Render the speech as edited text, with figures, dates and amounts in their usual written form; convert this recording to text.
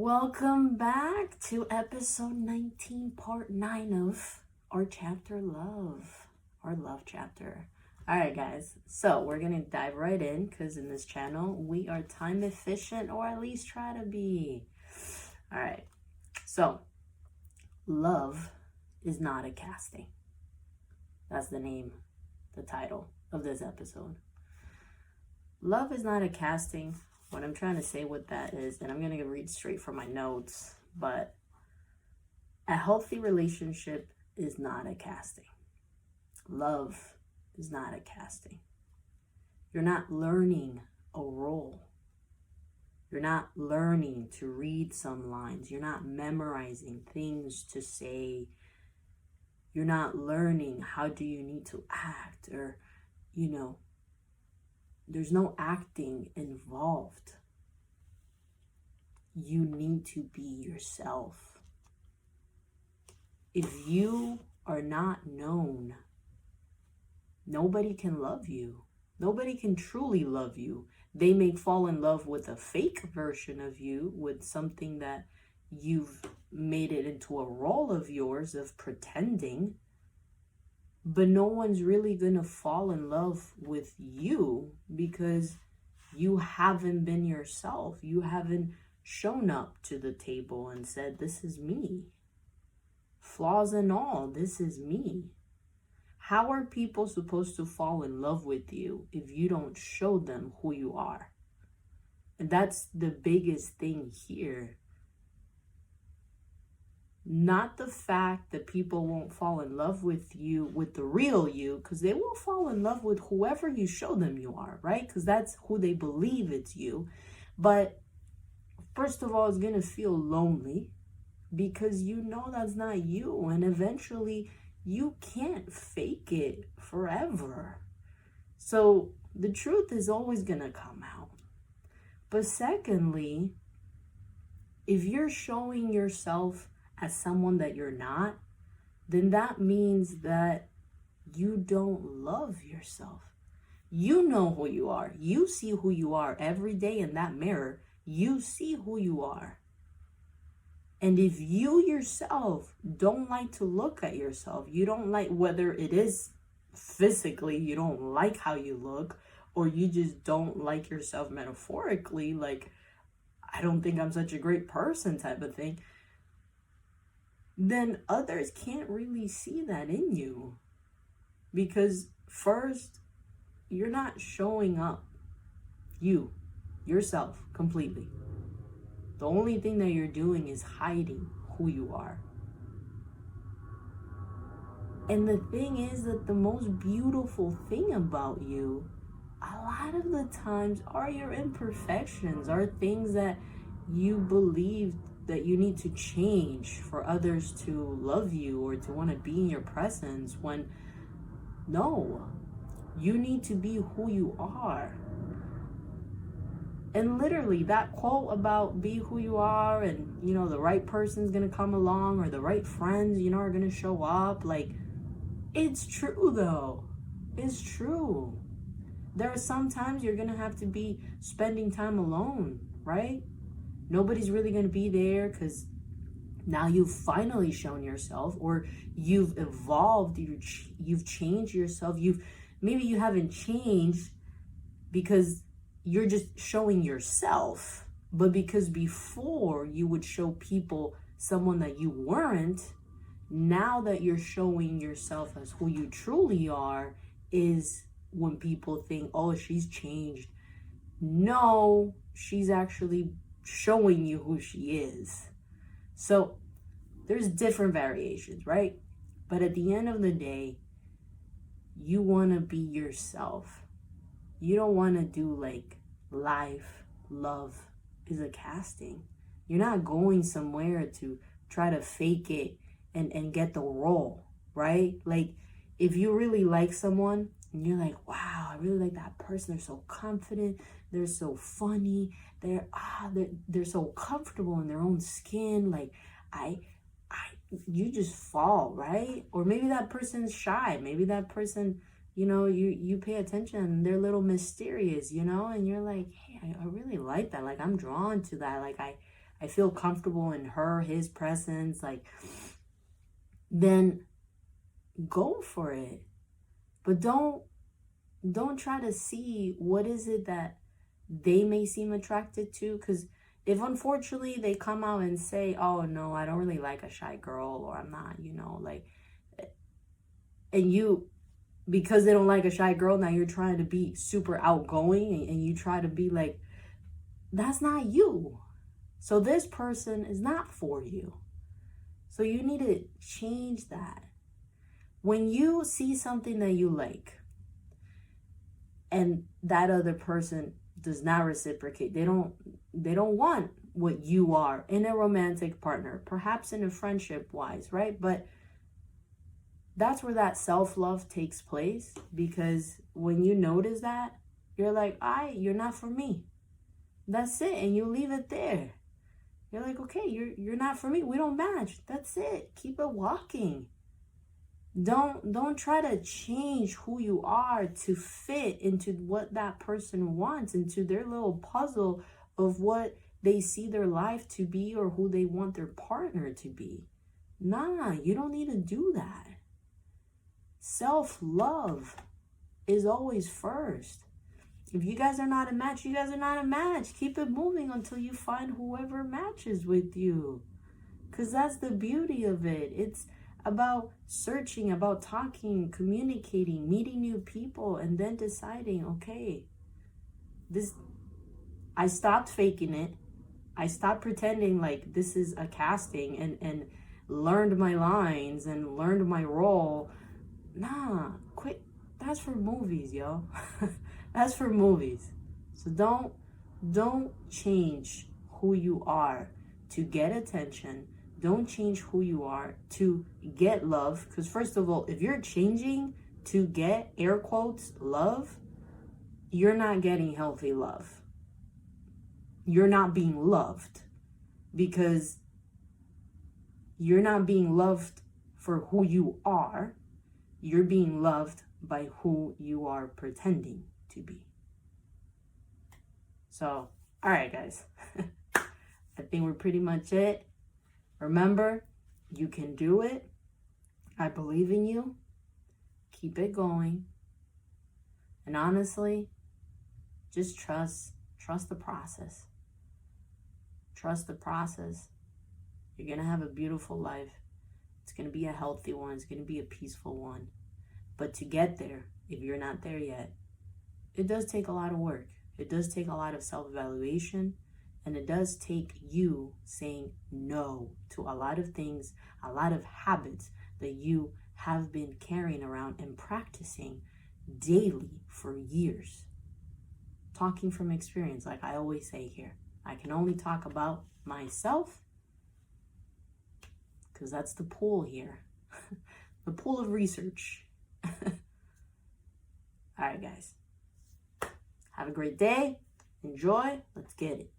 Welcome back to episode 19, part 9 of our chapter Love, our love chapter. Alright guys, so we're gonna dive right in because in this channel we are time efficient, or at least try to be. Alright, so love is not a casting. That's the name, the title of this episode. Love is not a casting. What I'm trying to say with that is, and I'm going to read straight from my notes, but a healthy relationship is not a casting. Love is not a casting. You're not learning a role. You're not learning to read some lines. You're not memorizing things to say. You're not learning how do you need to act, or, there's no acting involved. You need to be yourself. If you are not known, nobody can love you. Nobody can truly love you. They may fall in love with a fake version of you, with something that you've made it into a role of yours of pretending. But no one's really gonna fall in love with you because you haven't been yourself. You haven't shown up to the table and said, this is me. Flaws and all, this is me. How are people supposed to fall in love with you if you don't show them who you are? And that's the biggest thing here. Not the fact that people won't fall in love with you, with the real you, because they will fall in love with whoever you show them you are, right? Because that's who they believe it's you. But first of all, it's going to feel lonely because you know that's not you. And eventually, you can't fake it forever. So the truth is always going to come out. But secondly, if you're showing yourself as someone that you're not, then that means that you don't love yourself. You know who you are. You see who you are every day in that mirror. You see who you are. And if you yourself don't like to look at yourself, you don't like, whether it is physically, you don't like how you look, or you just don't like yourself metaphorically, like, I don't think I'm such a great person type of thing, then others can't really see that in you. Because first, you're not showing up yourself completely. The only thing that you're doing is hiding who you are. And the thing is that the most beautiful thing about you, a lot of the times, are your imperfections, are things that you believe that you need to change for others to love you or to want to be in your presence, when no, you need to be who you are. And literally that quote about be who you are, and the right person's gonna come along, or the right friends are gonna show up, like, it's true though. It's true. There are some times you're gonna have to be spending time alone, right? Nobody's really going to be there because now you've finally shown yourself, or you've evolved, you've changed yourself. Maybe you haven't changed because you're just showing yourself, but because before you would show people someone that you weren't, now that you're showing yourself as who you truly are is when people think, oh, she's changed. No, she's actually showing you who she is. So there's different variations, right? But at the end of the day, you want to be yourself. You don't want to do like love is a casting. You're not going somewhere to try to fake it and get the role, right? Like, if you really like someone and you're like, wow, I really like that person, they're so confident, they're so funny, they're so comfortable in their own skin, like you just fall, right? Or maybe that person's shy, maybe that person, you pay attention and they're a little mysterious, and you're like, hey, I really like that, like I'm drawn to that, like I feel comfortable in his presence, like, then go for it. But don't try to see what is it that they may seem attracted to. Because if unfortunately they come out and say, oh no, I don't really like a shy girl, or I'm not, like, and you, because they don't like a shy girl, now you're trying to be super outgoing, and you try to be like, that's not you. So this person is not for you. So you need to change that. When you see something that you like and that other person does not reciprocate, they don't want what you are in a romantic partner, perhaps in a friendship wise, right? But that's where that self-love takes place, because when you notice that, you're like, you're not for me. That's it. And you leave it there. You're like, okay, you're not for me. We don't match. That's it. Keep it walking. Don't try to change who you are to fit into what that person wants, into their little puzzle of what they see their life to be or who they want their partner to be. Nah, you don't need to do that. Self-love is always first. If you guys are not a match, you guys are not a match. Keep it moving until you find whoever matches with you. Because that's the beauty of it. It's about searching, about talking, communicating, meeting new people, and then deciding, okay, I stopped faking it. I stopped pretending like this is a casting, and learned my lines and learned my role. Nah, quit. That's for movies, yo. That's for movies. So don't change who you are to get attention. Don't change who you are to get love. Because first of all, if you're changing to get, air quotes, love, you're not getting healthy love. You're not being loved, because you're not being loved for who you are. You're being loved by who you are pretending to be. So, all right, guys. I think we're pretty much it. Remember, you can do it. I believe in you. Keep it going. And honestly, just trust the process. Trust the process. You're going to have a beautiful life. It's going to be a healthy one. It's going to be a peaceful one. But to get there, if you're not there yet, it does take a lot of work. It does take a lot of self-evaluation. And it does take you saying no to a lot of things, a lot of habits that you have been carrying around and practicing daily for years. Talking from experience, like I always say here. I can only talk about myself, because that's the pool here. The pool of research. All right, guys. Have a great day. Enjoy. Let's get it.